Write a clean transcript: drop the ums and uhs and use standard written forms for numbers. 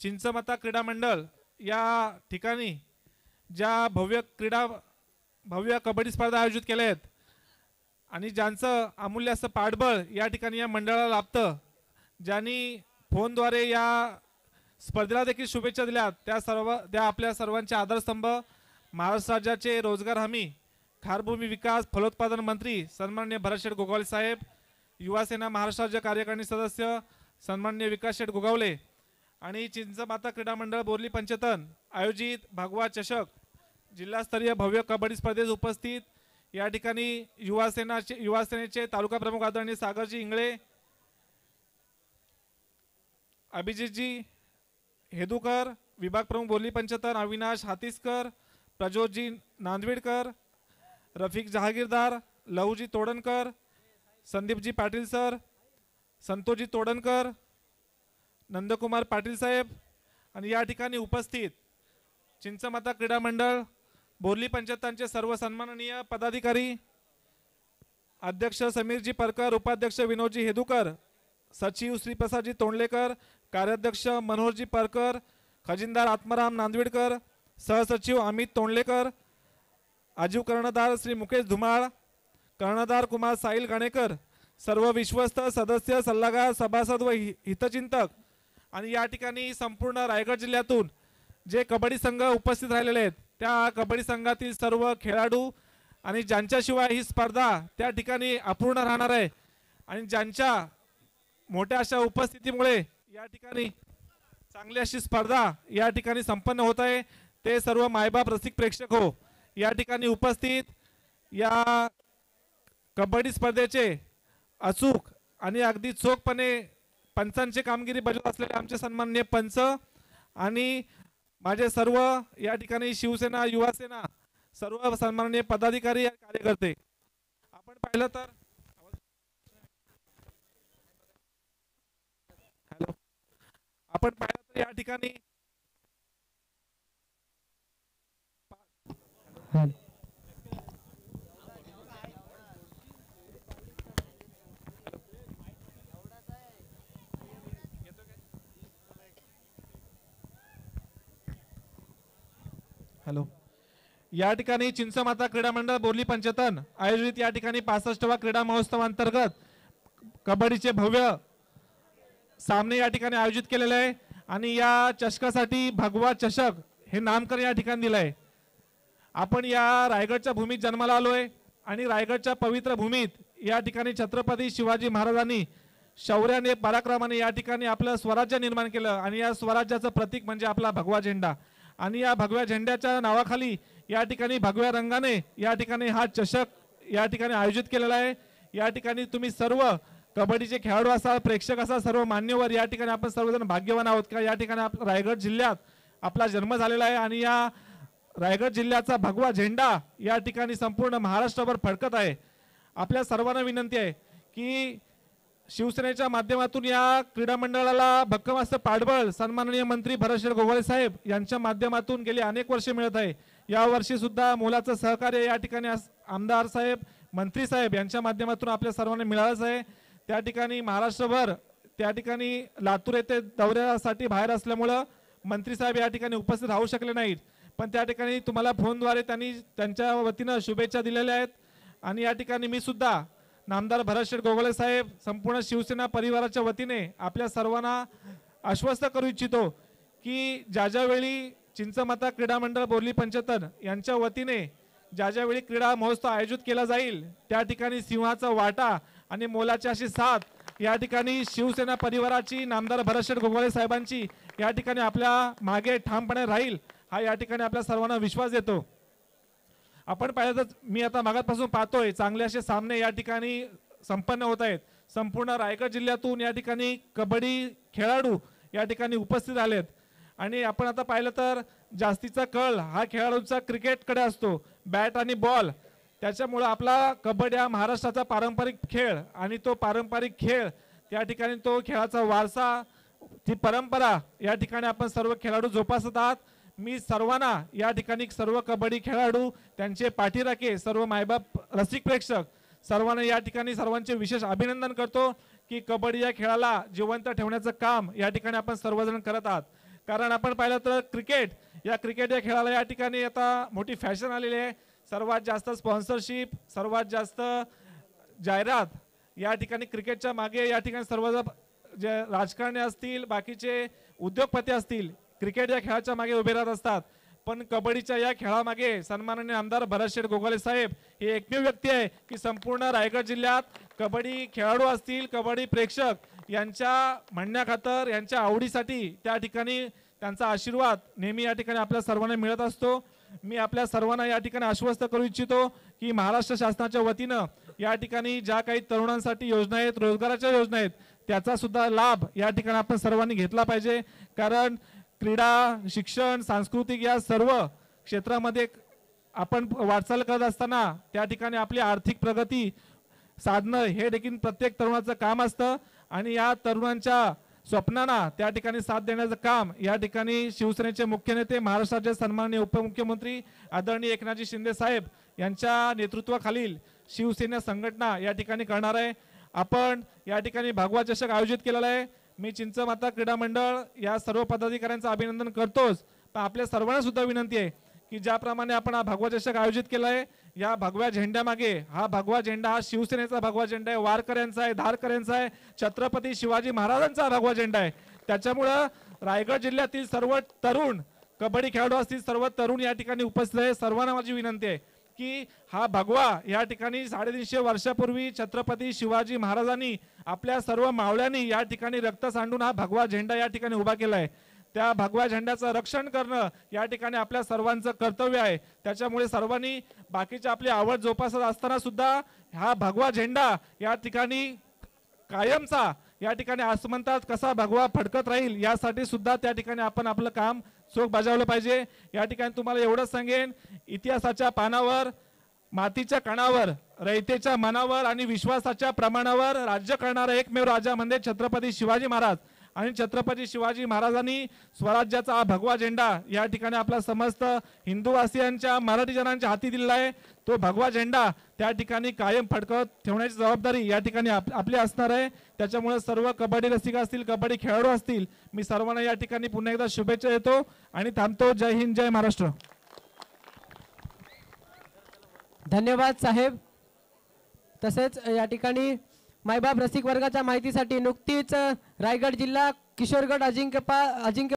चिंचमाता क्रीडा मंडळ या ठिकाणी ज्या भव्य कबड्डी स्पर्धा आयोजित केल्या आहेत आणि ज्यांचं अमूल्य असं पाठबळ या ठिकाणी या मंडळाला लाभतं, ज्यांनी फोनद्वारे या स्पर्धेला देखील शुभेच्छा दिल्यात, त्या आपल्या सर्वांचे आधारस्तंभ महाराष्ट्र राज्याचे रोजगार हमी, खारभूमी विकास फलोत्पादन मंत्री सन्माननीय भरत शेठ गोगावले साहेब, युवा सेना महाराष्ट्र राज्य कार्यकारिणी सदस्य सन्माननीय विकास शेठ गोगावले आणि चिंचमाता क्रीडा मंडळ बोरली पंचतन आयोजित भगवा चषक जिल्हास्तरीय भव्य कबड्डी स्पर्धेत उपस्थित या ठिकाणी युवा सेनेचे तालुका प्रमुख आदरणीय सागरजी इंगळे, अभिजितजी हेदुकर, विभाग प्रमुख बोरली पंचतन अविनाश हातीसकर, प्रज्योतजी नांदविडकर, रफिक जहागीरदार, लहूजी तोडणकर, संदीपजी पाटील सर, संतोषजी तोडणकर, नंदकुमार पाटील साहेब आणि या ठिकाणी उपस्थित चिंचमाता क्रीडा मंडळ बोरली पंचायतांचे सर्व सन्माननीय पदाधिकारी, अध्यक्ष समीरजी परकर, उपाध्यक्ष विनोदजी हेदुकर, सचिव श्रीप्रसादजी तोंडलेकर, कार्याध्यक्ष मनोहरजी परकर, खजिनदार आत्माराम नांदविडकर, सहसचिव अमित तोंडलेकर, आजीव कर्णधार श्री मुकेश धुमाळ, कर्णधार कुमार साहिल गणेकर, सर्व विश्वस्त सदस्य सल्लागार सभासद व हितचिंतक आणि या ठिकाणी संपूर्ण रायगड जिल्ह्यातून जे कबड्डी संघ उपस्थित राहिलेले आहेत त्या कबड्डी संघातील सर्व खेळाडू आणि ज्यांच्याशिवाय ही स्पर्धा त्या ठिकाणी अपूर्ण राहणार आहे आणि ज्यांच्या मोठ्या अशा उपस्थितीमुळे या ठिकाणी चांगली अशी स्पर्धा या ठिकाणी संपन्न होत आहे, ते सर्व मायबाप रसिक प्रेक्षक हो, या ठिकाणी उपस्थित या कबड्डी स्पर्धेचे अचूक आणि अगदी चोखपणे पंचांची कामगिरी बजावत असलेले आमचे सन्माननीय पंच आणि माझे सर्व या ठिकाणी शिवसेना युवा सेना सर्व सन्माननीय पदाधिकारी आणि कार्यकर्ते, आपण पाहिलं तर या ठिकाणी या ठिकाणी चिंचमाता क्रीडा मंडळ बोरली पंचतन आयोजित या ठिकाणी 65वा क्रीडा महोत्सवांतर्गत कबड्डीचे भव्य सामने या ठिकाणी आयोजित केलेले आहे आणि या चषकासाठी भगवा चषक हे नामकरण या ठिकाणी दिलं आहे। आपण या रायगडच्या भूमीत जन्माला आलोय आणि रायगडच्या पवित्र भूमीत या ठिकाणी छत्रपती शिवाजी महाराजांनी शौर्याने पराक्रमाने या ठिकाणी आपलं स्वराज्य निर्माण केलं आणि या स्वराज्याचं प्रतीक म्हणजे आपला भगवा झेंडा आणि या भगव्या झेंड्याच्या नावाखाली या ठिकाणी भगव्या रंगाने या ठिकाणी हा चषक या ठिकाणी आयोजित केलेला आहे। या ठिकाणी तुम्ही सर्व कबड्डीचे खेळाडू असाल, प्रेक्षक असाल, सर्व मान्यवर या ठिकाणी आपण सर्वजण भाग्यवान आहोत का या ठिकाणी रायगड जिल्ह्यात आपला जन्म झालेला आहे आणि या रायगड जिल्ह्याचा भगवा झेंडा या ठिकाणी संपूर्ण महाराष्ट्रभर फडकत आहे। आपल्या सर्वांना विनंती आहे की शिवसेनेच्या माध्यमातून या क्रीडा मंडळाला भक्कम असं पाठबळ सन्माननीय मंत्री भरत शेठ गोगावले साहेब यांच्या माध्यमातून गेली अनेक वर्षे मिळत आहे। या वर्षी सुद्धा मोलाचं सहकार्य या ठिकाणी आमदार साहेब, मंत्री साहेब यांच्या माध्यमातून आपल्या सर्वांना मिळालंच आहे। त्या ठिकाणी महाराष्ट्रभर त्या ठिकाणी लातूर येथे दौऱ्यासाठी बाहेर असल्यामुळं मंत्री साहेब या ठिकाणी उपस्थित राहू शकले नाहीत, पण त्या ठिकाणी तुम्हाला फोनद्वारे त्यांनी त्यांच्या वतीनं शुभेच्छा दिलेल्या आहेत आणि या ठिकाणी मी सुद्धा नामदार भरत शेठ गोगावले साहेब संपूर्ण शिवसेना परिवाराच्या वतीने आपल्या सर्वांना आश्वस्त करू इच्छितो की ज्यावेळी चिंचमाता क्रीडा मंडळ बोरली पंचतन यांच्या वतीने ज्यावेळी क्रीडा महोत्सव आयोजित केला जाईल त्या ठिकाणी सिंहाचा वाटा आणि मोलाची अशी साथ या ठिकाणी शिवसेना परिवाराची नामदार भरत शेठ गोगावले साहेबांची या ठिकाणी आपल्या मागे ठामपणे राहील हा या ठिकाणी आपल्या सर्वांना विश्वास देतो। आपण पाहिलं तर मी आता मागापासून पाहतोय चांगले असे सामने या ठिकाणी संपन्न होत आहेत। संपूर्ण रायगड जिल्ह्यातून या ठिकाणी कबड्डी खेळाडू या ठिकाणी उपस्थित आलेत आणि आपण आता पाहिलं तर जास्तीचा कल हा खेळाडूंचा क्रिकेटकडे असतो, बॅट आणि बॉल, त्याच्यामुळे आपला कबड्डी हा महाराष्ट्राचा पारंपरिक खेळ आणि तो पारंपरिक खेळ त्या ठिकाणी तो खेळाचा वारसा ती परंपरा या ठिकाणी आपण सर्व खेळाडू जोपासत आहात। मी सर्वांना या ठिकाणी सर्व कबड्डी खेळाडू त्यांचे पाठीराखे सर्व मायबाप रसिक प्रेक्षक सर्वांना या ठिकाणी सर्वांचे विशेष अभिनंदन करतो की कबड्डी या खेळाला जिवंत ठेवण्याचं काम या ठिकाणी आपण सर्वजण करत आहात। कारण आपण पाहिलं तर क्रिकेट या खेळाला या ठिकाणी आता मोठी फॅशन आलेली आहे। सर्वात जास्त स्पॉन्सरशिप, सर्वात जास्त जाहिरात या ठिकाणी क्रिकेटच्या मागे या ठिकाणी सर्व जे राजकारणी असतील, बाकीचे उद्योगपती असतील, क्रिकेट या खेळाच्या मागे उभे राहत असतात। पण कबड्डीच्या या खेळामागे सन्माननीय आमदार भरतशेठ गोगावले साहेब हे एकमेव व्यक्ती आहे की संपूर्ण रायगड जिल्ह्यात कबड्डी खेळाडू असतील, कबड्डी प्रेक्षक यांच्या म्हणण्याखातर, यांच्या आवडीसाठी त्या ठिकाणी त्यांचा आशीर्वाद नेहमी या ठिकाणी आपल्या सर्वांना मिळत असतो। मी आपल्या सर्वांना या ठिकाणी आश्वस्त करू इच्छितो की महाराष्ट्र शासनाच्या वतीनं या ठिकाणी ज्या काही तरुणांसाठी योजना आहेत, रोजगाराच्या योजना आहेत, त्याचा सुद्धा लाभ या ठिकाणी आपण सर्वांनी घेतला पाहिजे। कारण क्रीडा, शिक्षण, सांस्कृतिक या सर्व क्षेत्रामध्ये आपण वाटचाल करत असताना त्या ठिकाणी आपली आर्थिक प्रगती साधणं हे देखील प्रत्येक तरुणाचं काम असतं आणि या तरुणांच्या स्वप्नांना त्या ठिकाणी साथ देण्याचं काम या ठिकाणी शिवसेनेचे मुख्य नेते, महाराष्ट्राचे सन्माननीय उपमुख्यमंत्री आदरणीय एकनाथजी शिंदे साहेब यांच्या नेतृत्वाखालील शिवसेना संघटना या ठिकाणी करणार आहे। आपण या ठिकाणी भगवा चषक आयोजित केलेला आहे। मी चिंचमाता क्रीडा मंडळ या सर्व पदाधिकाऱ्यांचं अभिनंदन करतोच, पण आपल्या सर्वांना सुद्धा विनंती आहे की ज्याप्रमाणे आपण हा भगवा चषक आयोजित केला आहे, या भगव्या झेंड्यामागे हा भगवा झेंडा हा शिवसेनेचा भगवा झेंडा आहे, वारकऱ्यांचा आहे, धारकऱ्यांचा आहे, छत्रपती शिवाजी महाराजांचा भगवा झेंडा आहे। त्याच्यामुळं रायगड जिल्ह्यातील सर्व तरुण कबड्डी खेळाडू असतील, सर्व तरुण या ठिकाणी उपस्थित आहे। सर्वांना माझी विनंती आहे की हा भगवा या ठिकाणी 350 वर्षापूर्वी छत्रपती शिवाजी महाराजांनी आपल्या सर्व मावळ्यांनी या ठिकाणी रक्त सांडून हा भगवा झेंडा या ठिकाणी उभा केला आहे। त्या भगवा झेंड्याचं रक्षण करणं या ठिकाणी आपल्या सर्वांचं कर्तव्य आहे। त्याच्यामुळे सर्वांनी बाकीची आपली आवड जोपासत असताना सुद्धा हा भगवा झेंडा या ठिकाणी कायमचा या ठिकाणी आसमंतात कसा भगवा फडकत राहील यासाठी सुद्धा त्या ठिकाणी आपण आपलं काम चोख बजावलं पाहिजे। या ठिकाणी तुम्हाला एवढंच सांगेन, इतिहासाच्या पानावर, मातीच्या कणावर, रयतेच्या मनावर आणि विश्वासाच्या प्रमाणावर राज्य करणारा एकमेव राजा म्हणजे छत्रपती शिवाजी महाराज। आणि छत्रपती शिवाजी महाराजांनी स्वराज्याचा हा भगवा झेंडा या ठिकाणी आपल्या समस्त हिंदूवासियांच्या, मराठी जनांच्या हाती दिलेला आहे। तो भगवा झेंडा त्या ठिकाणी कायम फडकवत ठेवण्याची जबाबदारी या ठिकाणी आपली असणार आहे। त्याच्यामुळे सर्व कबड्डी रसिक असतील, कबड्डी खेळाडू असतील, मी सर्वांना या ठिकाणी पुन्हा एकदा शुभेच्छा देतो आणि थांबतो। जय हिंद, जय महाराष्ट्र। धन्यवाद साहेब। तसेच या ठिकाणी मायबाप रसिक वर्गाच्या माहितीसाठी नुकतीच रायगड जिल्हा किशोरगट अजिंक्य